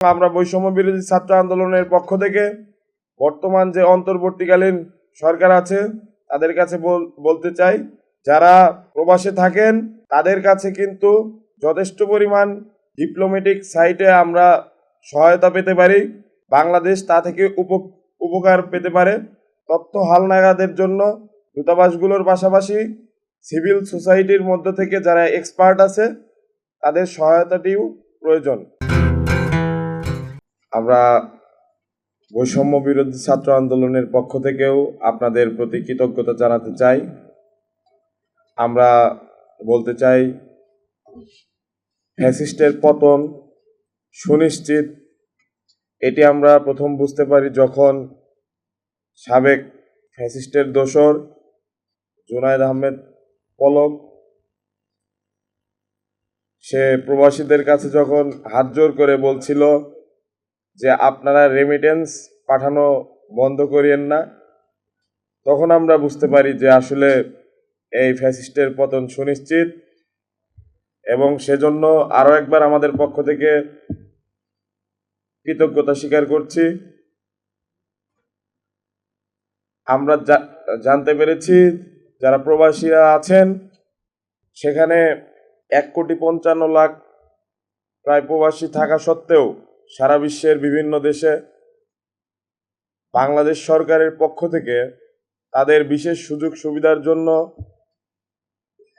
আমরা বৈষম্য বিরোধী ছাত্র আন্দোলনের পক্ষ থেকে বর্তমান যে অন্তর্বর্তীকালীন সরকার আছে তাদের কাছে বলতে চাই, যারা প্রবাসে থাকেন তাদের কাছে কিন্তু যথেষ্ট পরিমাণ ডিপ্লোম্যাটিক সাইটে আমরা সহায়তা পেতে পারি। বাংলাদেশ তা থেকে উপকার পেতে পারে। তথ্য হালনাগাদের জন্য দূতাবাসগুলোর পাশাপাশি সিভিল সোসাইটির মধ্য থেকে যারা এক্সপার্ট আছে তাদের সহায়তাটিও প্রয়োজন। আমরা বৈষম্য বিরোধী ছাত্র আন্দোলনের পক্ষ থেকেও আপনাদের প্রতি কৃতজ্ঞতা জানাতে চাই। আমরা বলতে চাই, ফ্যাসিস্টের পতন সুনিশ্চিত। এটি আমরা প্রথম বুঝতে পারি যখন সাবেক ফ্যাসিস্টের দোসর জুনায়েদ আহমেদ পলক সে প্রবাসীদের কাছে যখন হাত জোর করে বলছিল যে আপনারা রেমিটেন্স পাঠানো বন্ধ করিয়েন না, তখন আমরা বুঝতে পারি যে আসলে এই ফ্যাসিস্টের পতন সুনিশ্চিত। এবং সেজন্য আরও একবার আমাদের পক্ষ থেকে কৃতজ্ঞতা স্বীকার করছি। আমরা জানতে পেরেছি যারা প্রবাসীরা আছেন সেখানে 1,55,00,000 প্রায় প্রবাসী থাকা সত্ত্বেও সারা বিশ্বের বিভিন্ন দেশে বাংলাদেশ সরকারের পক্ষ থেকে তাদের বিশেষ সুযোগ সুবিধার জন্য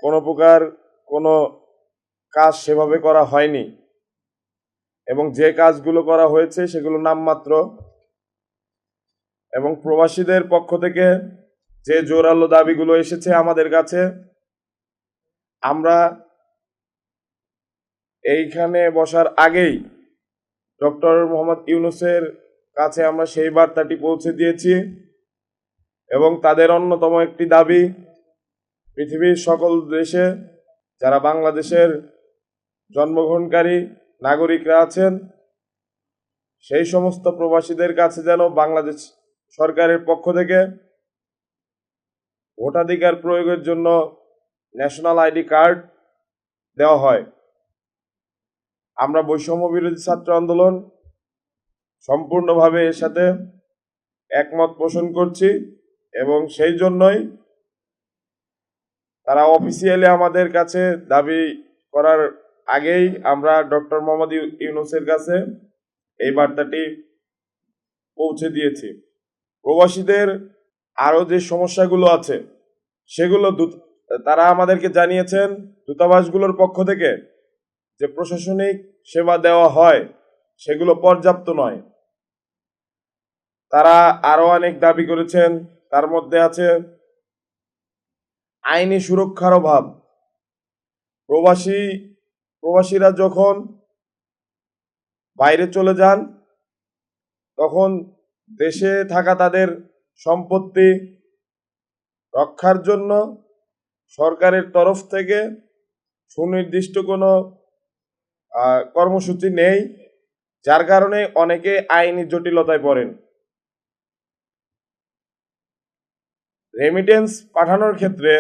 কোনো প্রকার কোনো কাজ সেভাবে করা হয়নি, এবং যে কাজগুলো করা হয়েছে সেগুলো নামমাত্র। এবং প্রবাসীদের পক্ষ থেকে যে জোরালো দাবিগুলো এসেছে আমাদের কাছে, আমরা এইখানে বসার আগেই ডক্টর মোহাম্মদ ইউনূসের কাছে আমরা সেই বার্তাটি পৌঁছে দিয়েছি। এবং তাদের অন্যতম একটি দাবি, পৃথিবীর সকল দেশে যারা বাংলাদেশের জন্মগ্রহণকারী নাগরিকরা আছেন সেই সমস্ত প্রবাসীদের কাছে যেন বাংলাদেশ সরকারের পক্ষ থেকে ভোটাধিকার প্রয়োগের জন্য ন্যাশনাল আইডি কার্ড দেওয়া হয়। আমরা বৈষম্য বিরোধী ছাত্র আন্দোলন সম্পূর্ণভাবে এর সাথে একমত পোষণ করছি, এবং সেই জন্যই তারা অফিসিয়ালি আমাদের কাছে দাবি করার আগেই আমরা ডক্টর মোহাম্মদ ইউনূসের কাছে এই বার্তাটি পৌঁছে দিয়েছি। প্রবাসীদের আরও যে সমস্যাগুলো আছে সেগুলো তারা আমাদেরকে জানিয়েছেন দূতাবাসগুলোর পক্ষ থেকে যে প্রশাসনিক সেবা দেওয়া হয় সেগুলো পর্যাপ্ত নয়। তারা আরও অনেক দাবি করেছেন, তার মধ্যে আছে আইনি সুরক্ষার অভাব। প্রবাসীরা যখন বাইরে চলে যান তখন দেশে থাকা তাদের সম্পত্তি রক্ষার জন্য সরকারের তরফ থেকে সুনির্দিষ্ট কোনো কর্মসূচি নেই, যার কারণে অনেকে আইনি জটিলতায় পড়েন। রেমিটেন্স পাঠানোর ক্ষেত্রে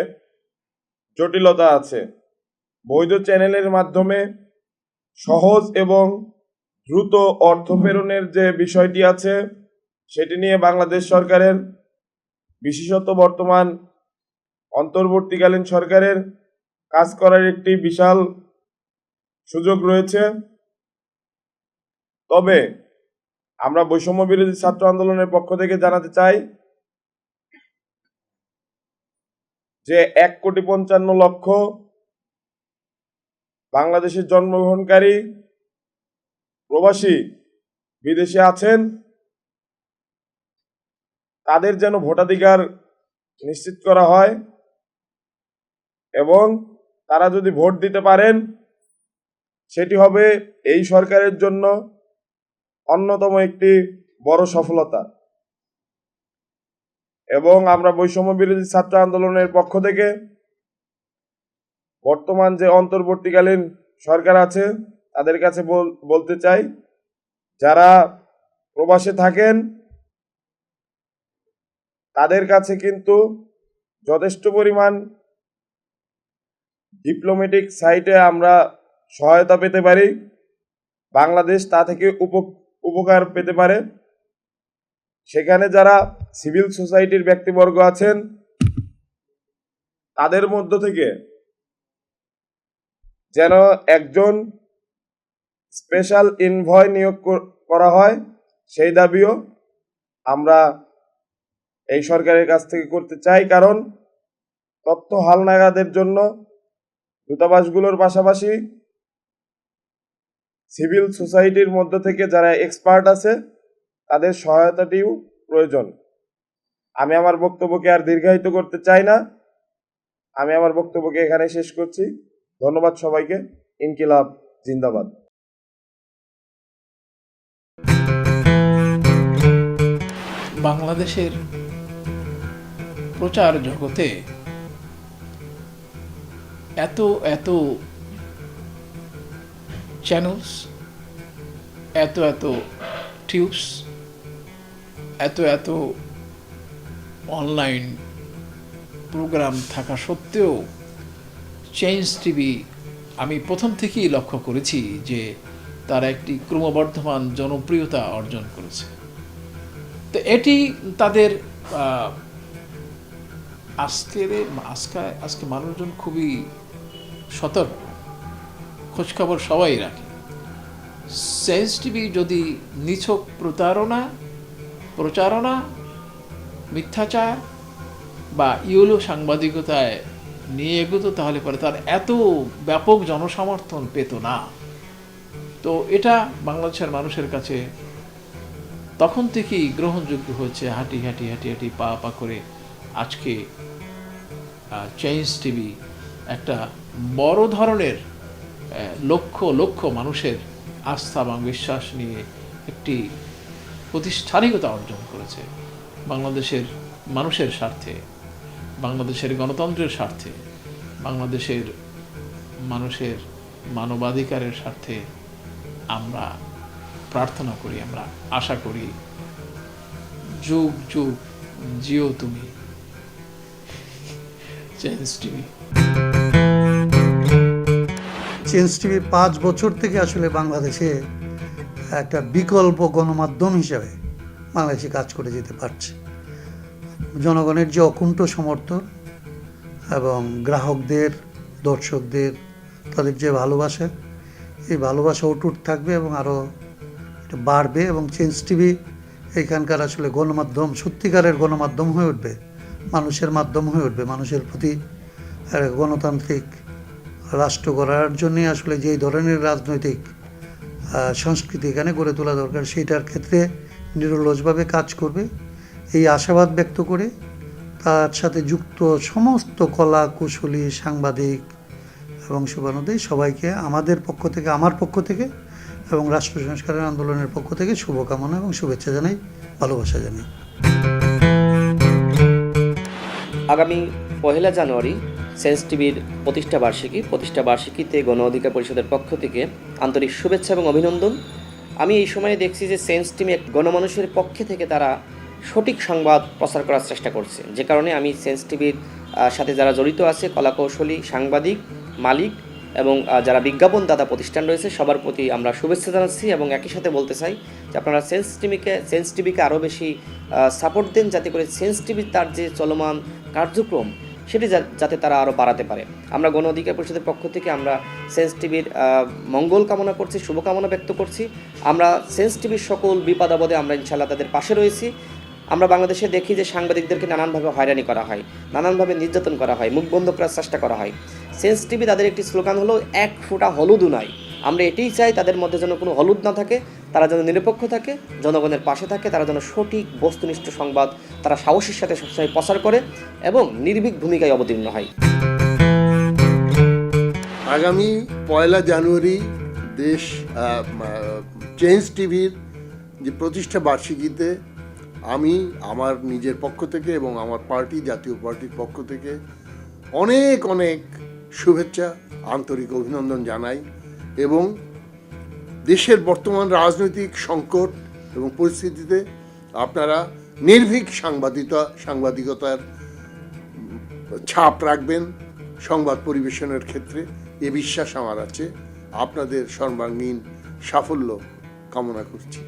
জটিলতা আছে। বৈধ চ্যানেলের মাধ্যমে সহজ এবং দ্রুত অর্থ প্রেরণের যে বিষয়টি আছে সেটি নিয়ে বাংলাদেশ সরকারের, বিশেষত বর্তমান অন্তর্বর্তীকালীন সরকারের কাজ করার একটি বিশাল সুযোগ রয়েছে। তবে আমরা বৈষম্য বিরোধী ছাত্র আন্দোলনের পক্ষ থেকে জানাতে চাই যে 1,55,00,000 বাংলাদেশের জন্মগ্রহণকারী প্রবাসী বিদেশে আছেন, তাদের যেন ভোটাধিকার নিশ্চিত করা হয়, এবং তারা যদি ভোট দিতে পারেন সেটি হবে এই সরকারের জন্য অন্যতম একটি বড় সফলতা। এবং আমরা বৈষম্য বিরোধী ছাত্র আন্দোলনের পক্ষ থেকে বর্তমান যে অন্তর্বর্তীকালীন সরকার আছে তাদের কাছে বলতে চাই, যারা প্রবাসে থাকেন তাদের কাছে কিন্তু যথেষ্ট পরিমাণ ডিপ্লোম্যাটিক সাইটে আমরা সহায়তা পেতে পারি। বাংলাদেশ তা থেকে উপকার পেতে পারে। সেখানে যারা সিভিল সোসাইটির ব্যক্তিবর্গ আছেন তাদের মধ্য থেকে যেন একজন স্পেশাল এনভয় নিয়োগ করা হয়, সেই দাবিও আমরা এই সরকারের কাছ থেকে করতে চাই। কারণ তথ্য হালনাগাদের জন্য দূতাবাসগুলোর পাশাপাশি সিভিল সোসাইটির মধ্য থেকে যারা এক্সপার্ট আছে তাদের সহায়তাটিও প্রয়োজন। আমি আমার বক্তব্যকে আর দীর্ঘায়িত করতে চাই না, আমি আমার বক্তব্যকে এখানে শেষ করছি। ধন্যবাদ সবাইকে। ইনকিলাব জিন্দাবাদ। বাংলাদেশের প্রচার জগতে এত এত চ্যানেলস, এত এত টিউবস, এত এত অনলাইন প্রোগ্রাম থাকা সত্ত্বেও চেঞ্জ টিভি আমি প্রথম থেকেই লক্ষ্য করেছি যে তারা একটি ক্রমবর্ধমান জনপ্রিয়তা অর্জন করেছে। তো এটি তাদের আজকে মানুষজন খুবই সতর্ক, খোঁজখবর সবাই রাখে। চেঞ্জ টিভি যদি নিছক প্রচারণা, মিথ্যাচার বা ইউলো সাংবাদিকতায় নিয়ে এগোতো তাহলে পরে তার এত ব্যাপক জনসমর্থন পেত না। তো এটা বাংলাদেশের মানুষের কাছে তখন থেকেই গ্রহণযোগ্য হয়েছে। হাঁটি পা করে আজকে চেঞ্জ টিভি একটা বড় ধরনের লক্ষ মানুষের আস্থা এবং বিশ্বাস নিয়ে একটি প্রতিষ্ঠানিকতা অর্জন করেছে। বাংলাদেশের মানুষের স্বার্থে, বাংলাদেশের গণতন্ত্রের স্বার্থে, বাংলাদেশের মানুষের মানবাধিকারের স্বার্থে আমরা প্রার্থনা করি, আমরা আশা করি যুগ যুগ জিও তুমি চেঞ্জ টিভি। চেঞ্জ টিভি 5 বছর থেকে আসলে বাংলাদেশে একটা বিকল্প গণমাধ্যম হিসাবে বাংলাদেশে কাজ করে যেতে পারছে। জনগণের যে অকুণ্ঠ সমর্থন এবং গ্রাহকদের, দর্শকদের তাদের যে ভালোবাসা, এই ভালোবাসা অটুট থাকবে এবং আরও বাড়বে। এবং চেঞ্জ টিভি এইখানকার আসলে গণমাধ্যম, সত্যিকারের গণমাধ্যম হয়ে উঠবে, মানুষের মাধ্যম হয়ে উঠবে। মানুষের প্রতি গণতান্ত্রিক রাষ্ট্র গড়ার জন্যে আসলে যেই ধরনের রাজনৈতিক সংস্কৃতি এখানে গড়ে তোলা দরকার, সেইটার ক্ষেত্রে নিরলসভাবে কাজ করবে এই আশাবাদ ব্যক্ত করে তার সাথে যুক্ত সমস্ত কলা কুশলী, সাংবাদিক এবং শুভানুদ্দেশ সবাইকে আমাদের পক্ষ থেকে, আমার পক্ষ থেকে এবং রাষ্ট্র সংস্কারের আন্দোলনের পক্ষ থেকে শুভকামনা এবং শুভেচ্ছা জানাই, ভালোবাসা জানাই। আগামী 1 জানুয়ারি চেঞ্জ টিভির প্রতিষ্ঠা বার্ষিকীতে গণ অধিকার পরিষদের পক্ষ থেকে আন্তরিক শুভেচ্ছা এবং অভিনন্দন। আমি এই সময়ে দেখছি যে চেঞ্জ টিভি গণমানুষের পক্ষে থেকে তারা সঠিক সংবাদ প্রচার করার চেষ্টা করছে, যে কারণে আমি চেঞ্জ টিভির সাথে যারা জড়িত আছে, কলাকৌশলী, সাংবাদিক, মালিক এবং যারা বিজ্ঞাপনদাতা প্রতিষ্ঠান রয়েছে সবার প্রতি আমরা শুভেচ্ছা জানাচ্ছি এবং একই সাথে বলতে চাই যে আপনারা চেঞ্জ টিভিকে আরও বেশি সাপোর্ট দেন, যাতে করে চেঞ্জ টিভির তার যে চলমান কার্যক্রম সেটি যাতে তারা আরও বাড়াতে পারে। আমরা গণ অধিকার পরিষদের পক্ষ থেকে আমরা চেঞ্জ টিভির মঙ্গল কামনা করছি, শুভকামনা ব্যক্ত করছি। আমরা চেঞ্জ টিভির সকল বিপদ আপদে আমরা ইনশাআল্লাহ তাদের পাশে রয়েছি। আমরা বাংলাদেশে দেখি যে সাংবাদিকদেরকে নানানভাবে হয়রানি করা হয়, নানানভাবে নির্যাতন করা হয়, মুখ বন্ধ করার চেষ্টা করা হয়। চেঞ্জ টিভি তাদের একটি স্লোগান হলো এক ফোঁটা হলুদও নাই। আমরা এটাই চাই তাদের মধ্যে যেন কোনো হলুদ না থাকে, তারা যেন নিরপেক্ষ থাকে, জনগণের পাশে থাকে, তারা যেন সঠিক বস্তুনিষ্ঠ সংবাদ তারা সাহসের সাথে সবসময় প্রচার করে এবং নির্ভীক ভূমিকায় অবতীর্ণ হয়। আগামী 1 জানুয়ারি দেশ চেঞ্জ টিভির যে প্রতিষ্ঠা বার্ষিকীতে আমি আমার নিজের পক্ষ থেকে এবং আমার পার্টি, জাতীয় পার্টির পক্ষ থেকে অনেক অনেক শুভেচ্ছা, আন্তরিক অভিনন্দন জানাই এবং দেশের বর্তমান রাজনৈতিক সংকট এবং পরিস্থিতিতে আপনারা নির্ভীক সাংবাদিকতার ছাপ রাখবেন সংবাদ পরিবেশনের ক্ষেত্রে, এ বিশ্বাস আমার আছে। আপনাদের সর্বাঙ্গীন সাফল্য কামনা করছি।